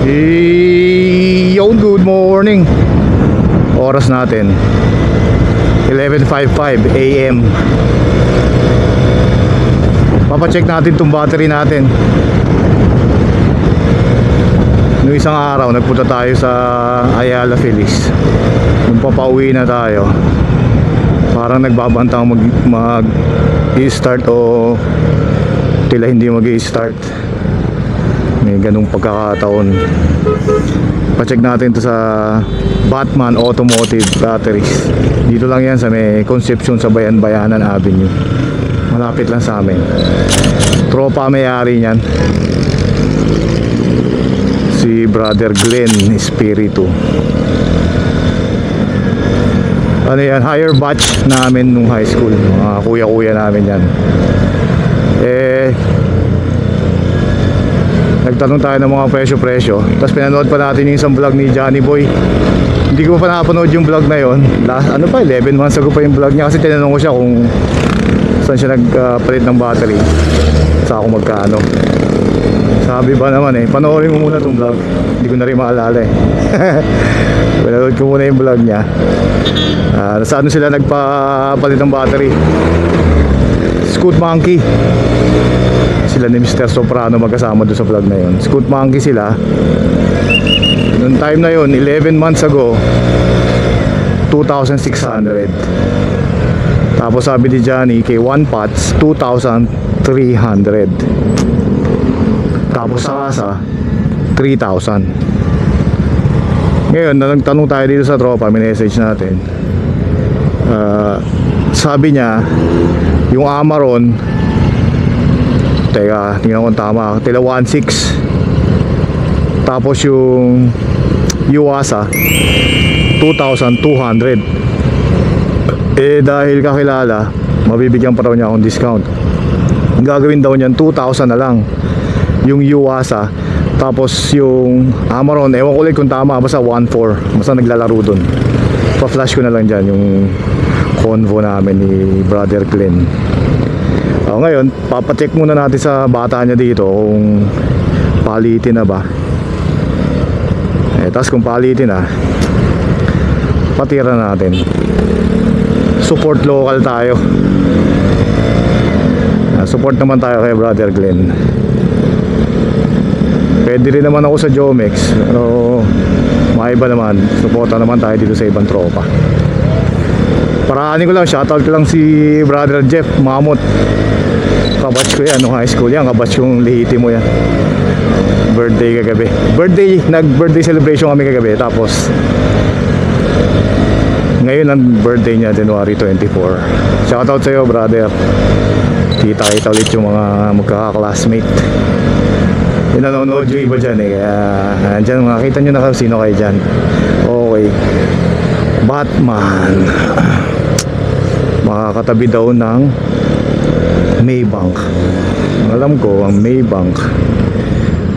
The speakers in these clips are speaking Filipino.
Yo, good morning. Oras natin 11:55 AM. Papacheck natin itong battery natin. Noong isang araw nagpunta tayo sa Ayala Feliz. Nung papauwi na tayo, parang nagbabantang mag-i-start o tila hindi mag-i-start. May ganung pagkakataon. Pacheck natin to sa Batman Automotive Batteries. Dito lang yan sa may Concepcion sa Bayan-Bayanan Avenue. Malapit lang sa amin. Tropa may-ari niyan, si Brother Glenn Espiritu. Ano yan, higher batch namin nung high school. Mga kuya-kuya namin yan. Nagtanong tayo ng mga presyo-presyo. Tapos pinanood pa natin yung isang vlog ni Johnny Boy. Hindi ko pa napanood yung vlog na yon. 11 months ago pa yung vlog niya. Kasi tinanong ko siya kung saan siya nagpalit ng battery, sa ako magkano. Sabi ba naman panoorin mo muna itong vlog. Hindi ko na rin maalala Pinanood ko muna yung vlog niya. Saan sila nagpapalit ng battery? Scoot Monkey. Sila ni Mr. Soprano magkasama doon sa vlog na yun. Scoot Monkey sila. Noong time na yun, 11 months ago, 2,600. Tapos sabi ni Johnny, kay One Pots, 2,300. Tapos sa Asa, 3,000. Ngayon, nagtanong tayo dito sa tropa, minessage natin. Sabi niya, yung Amaron, teka, tingnan ko tama, tila 1.6. Tapos yung Yuasa 2,200. Dahil kakilala, mabibigyan pa raw niya akong discount. Gagawin daw niyan 2,000 na lang yung Yuasa. Tapos yung Amaron, ewan ko ulit kung tama, basta 1.4. Basta naglalaro dun. Pa-flash ko na lang dyan yung convo namin ni Brother Glenn. Ngayon, papacheck muna natin sa bata niya dito kung palitin na ba. Tapos kung palitin na, patira natin. Support local tayo. Support naman tayo kay Brother Glenn. Pwede rin naman ako sa Jomex, pero maiba naman, supporta naman tayo dito sa ibang tropa. Paraanin ko lang, shoutout ko lang si Brother Jeff Mamot. Kabatch ko yan, nung high school yan. Kabatch kong lihiti mo yan. Birthday kagabi. Nag-birthday celebration kami kagabi. Tapos ngayon ang birthday niya, January 24. Shoutout sa'yo, brother. Kita-kita ulit yung mga magkaka-classmate. Yung nanonood yung iba dyan kaya dyan, makita nyo na kung sino kayo dyan. Okay, Batman. Makakatabi daw ng Maybank. Alam ko ang Maybank,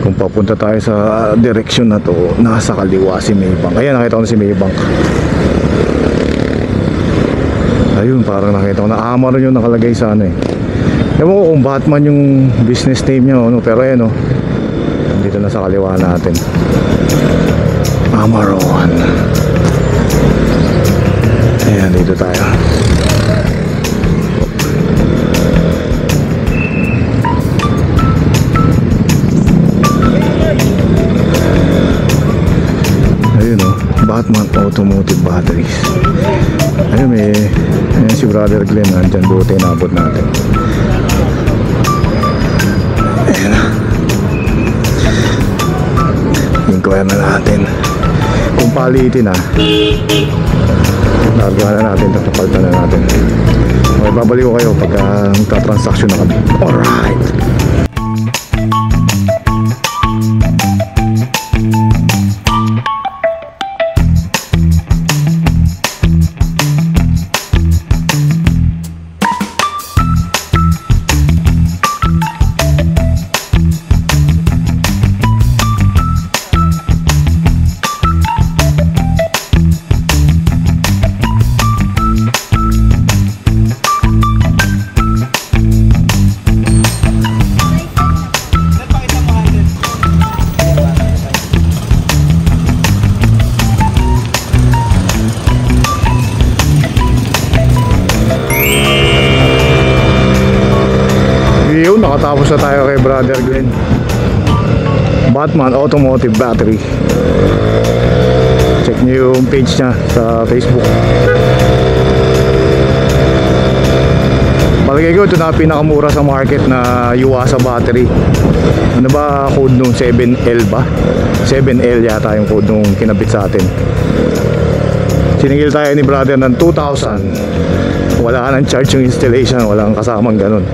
kung papunta tayo sa direksyon na to, nasa kaliwa si Maybank. Ayan, nakita ko na si Maybank. Ayun, parang nakita ko na Amaron yung nakalagay sa ano ewan ko kung Batman yung business name niya pero ayan dito na sa kaliwa natin, Amaron. Ayan, dito tayo. Ayun Batman Automotive Batteries. Ayun, ayan si Brother Glenn, nandyan, buti nabot natin. Ayan inquire na natin kung palitin nagawa na natin, tapapaltan na natin. Okay, babalik ko kayo pagka magta-transaction na kami. Alright. nakatapos na tayo kay Brother Glenn. Batman Automotive Battery. Check nyo yung page niya sa Facebook. Palagay ko ito na pinakamura sa market na Yuasa battery. Ano ba code nung 7L ba? 7L yata yung code nung kinabit sa atin. Siningil tayo ni brother ng 2,000. Wala nang charge yung installation, walang kasamang ganun.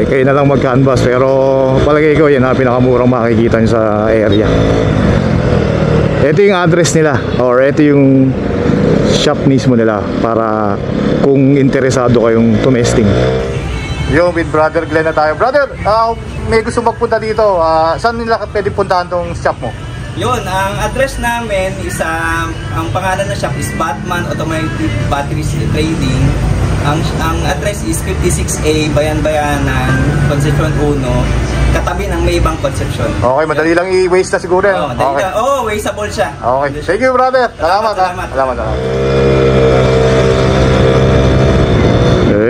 Kayo na lang mag-canvas, pero palagay ko yan na pinakamurang makikita nyo sa area. Ito yung address nila, or ito yung shop mismo nila, para kung interesado kayong tumesting. Yo, with Brother Glenn na tayo. Brother, may gusto magpunta dito, saan nila pwede puntahan tong shop mo? Yun, ang address namin is, ang pangalan ng shop is Batman Automotive Batteries Trading. Ang address is 56A Bayan-Bayanan, Concepcion 1, katabi ng Maybang Concepcion. Okay, madali lang i-waste na siguro yan. Okay. Oh, wasteable siya. Okay, thank you brother. Salamat.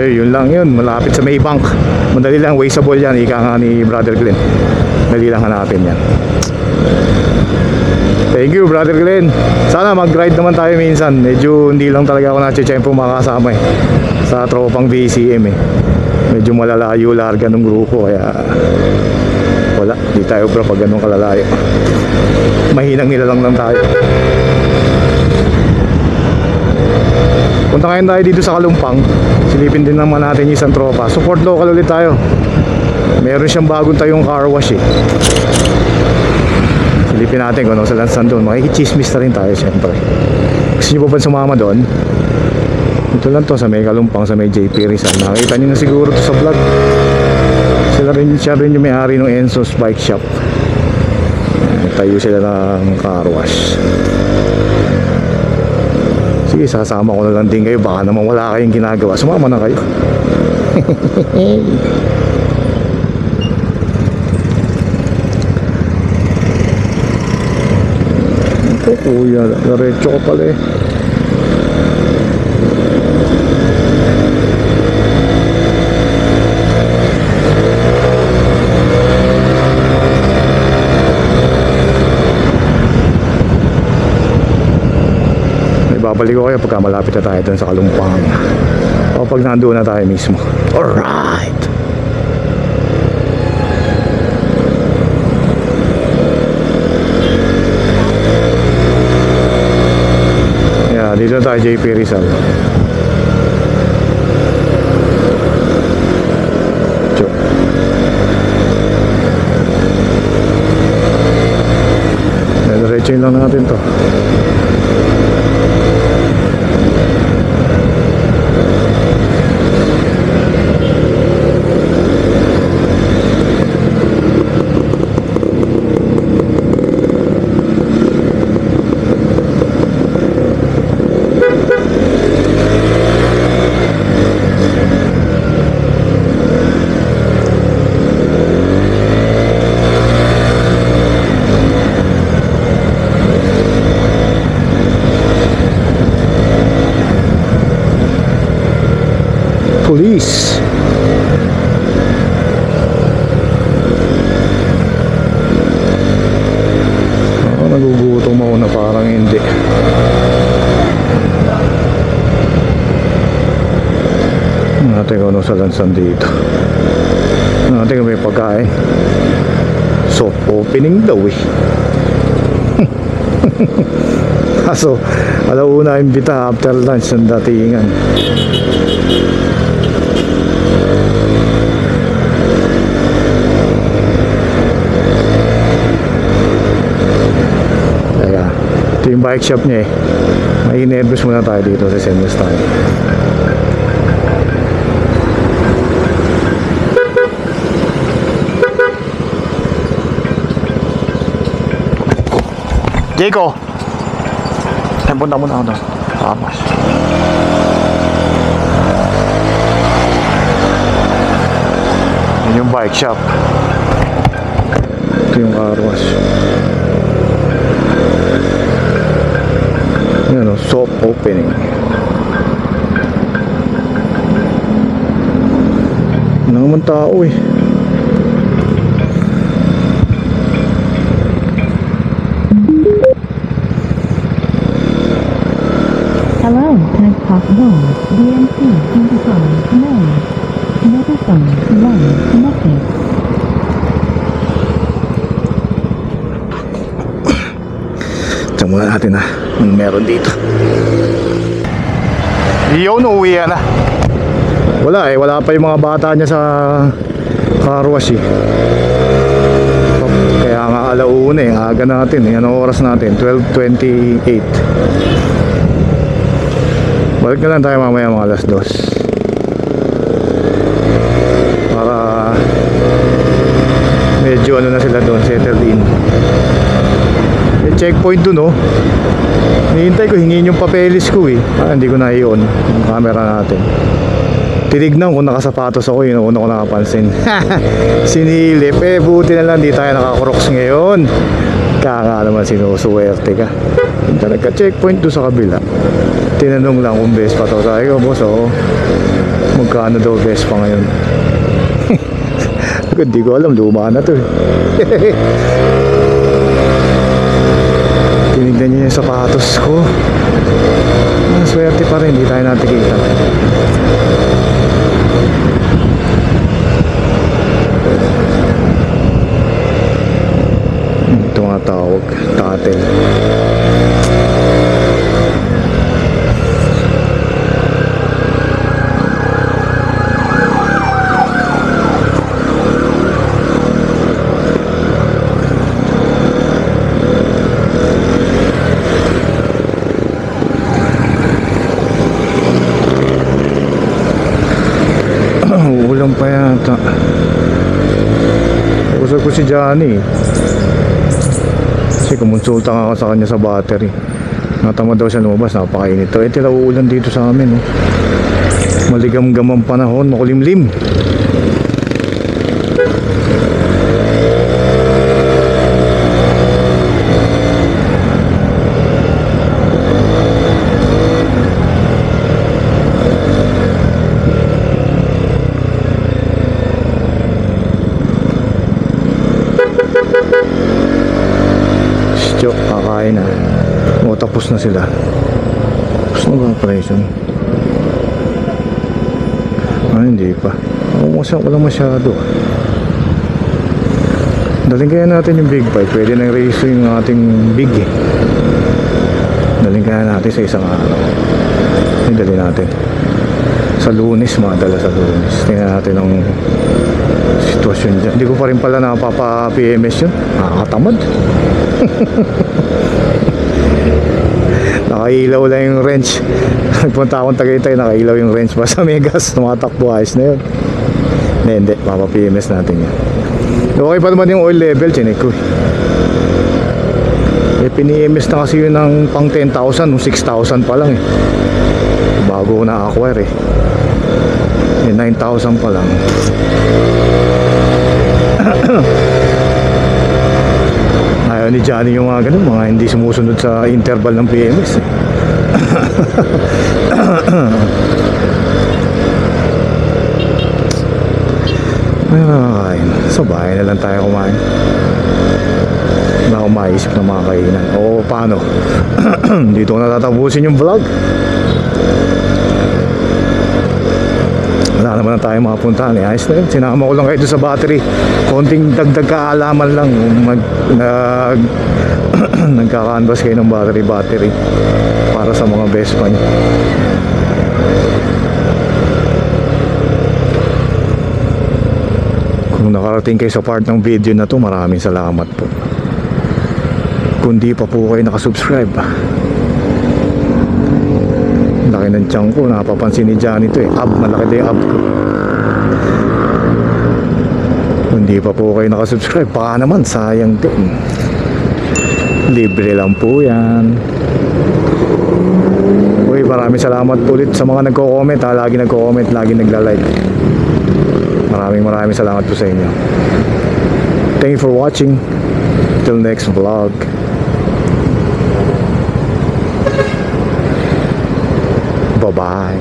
Yun lang yun, malapit sa Maybank. Madali lang, wasteable yan, ika nga ni Brother Glenn. Madali lang hanapin yan. Thank you Brother Glenn. Sana mag-ride naman tayo minsan. Medyo hindi lang talaga ako natsyempo makasama sa tropang VCM Medyo malalayo larga ng grupo, kaya wala, di tayo bro pag ganun kalalayo. Mahinang nilalang lang tayo. Punta ngayon tayo dito sa Kalumpang. Silipin din naman natin yung isang tropa. Support local ulit tayo. Meron siyang bagong tayong car wash Silipin natin kung ano sa lansan doon. Makikichismis na rin tayo syempre. Gusto nyo pa ba sumama doon? Ito lang to, sa may Kalumpang, sa may JP Rizal. Nakita nyo na siguro to sa vlog. Siya rin yung may-ari ng Enzo's Bike Shop. Tayo sila ng car wash. Sige, sasama ko na lang din kayo. Baka naman wala kayong ginagawa. Sumama na kayo. Ito kuya, diretso ko pala Babalik ko kayo pagka malapit na tayo dun sa Kalumpang, o pag nandoon na tayo mismo. Alright. Yeah, dito na tayo JP Rizal. Diretso lang natin to. Police. Nagugutom ako na parang hindi. Natin kung ano sa lansan dito. Natin kung may pagkain. Soft opening daw Kaso alauna imbita after lunch ng datingan. Ito yung bike shop niya May nervous muna tayo dito sa Semis tayo. Jayco, punta muna ako doon. Tapos yun yung bike shop. Ito yung car wash. Soft opening. Wala naman tao eh. Hello, Tugtalk Zone, VNC, intercom, name, microphone, 1, connected. Tiyan muna natin anong meron dito. Yun, uwi na. Wala pa yung mga bata niya sa car wash eh. Kaya nga alauna eh, aga natin eh. Anong oras natin? 12:28. Balik na lang tayo mamaya mga alas 2 para medyo ano na sila doon, settled in. May checkpoint doon oh. Hinihintay ko, hingin yung papeles ko eh. Hindi ko na i-on yung camera natin. Tinignan ko, nakasapatos ako, yun ang una ko nakapansin. Sinilip eh, buti na lang di tayo naka-crocs ngayon. Kaya naman sinusuwerte ka. Punta nagka-checkpoint doon sa kabila. Tinanong lang kung best pa to. Sabi ko, boss, magkano daw best pa ngayon? Hindi ko alam, luma na to eh. Tinignan niya yung sapatos ko. Swerte pa rin, hindi tayo natikita. Ito nga tawag, tatel. Ulam pa yata. Usap ko si Johnny kasi kumonsulta nga ako sa kanya sa battery. Natamad daw siya lumabas, napakainit to. Tila uulan dito sa amin maligam-gam ang panahon, makulimlim. Kakain na. Tapos na sila. Tapos na ba operation? Hindi pa. Wala masyado. Daling kaya natin yung big bike. Pwede nang race yung ating big eh. Daling kaya natin sa isang araw. Dali natin sa Lunes, madala sa Lunes. Tingnan natin ang sitwasyon dyan. Hindi ko pa rin pala napapa-PMS yun. Nakakatamad. Nakailaw lang yung wrench. Nagpunta akong Tagaytay, nakailaw yung wrench pa sa Megas. Tumatakbo, ayos na yun. Hindi, mapa-PMS natin yan. Okay pa naman yung oil level, chinek ko pini-EMS na kasi yun ng pang 10,000, nung 6,000 pa lang bago na-acquire 9,000 pa lang. Ayaw ni Johnny yung mga ganun, mga hindi sumusunod sa interval ng PMS Ay, sa bahay na lang tayo kumain. Wala akong maisip na mga kainan. O paano? Dito ko natatapusin yung vlog. Wala naman na tayo mga puntahan ayos na yun. Sinama ko lang kayo sa battery. Konting dagdag kaalaman lang. Nagka-canvas kayo ng battery para sa mga best pa nyo. Kung nakarating kayo sa part ng video na to, maraming salamat po. Kung di pa po kayo nakasubscribe, laki ng tiyan ko, napapansin ni Johnny to malaki na yung ab ko. Kung di pa po kayo nakasubscribe, baka naman sayang din. Libre lang po yan. Uy, maraming salamat po ulit sa mga nagko-comment lagi nagko-comment, lagi nagla-like. Maraming salamat po sa inyo. Thank you for watching. Till next vlog. Bye-bye.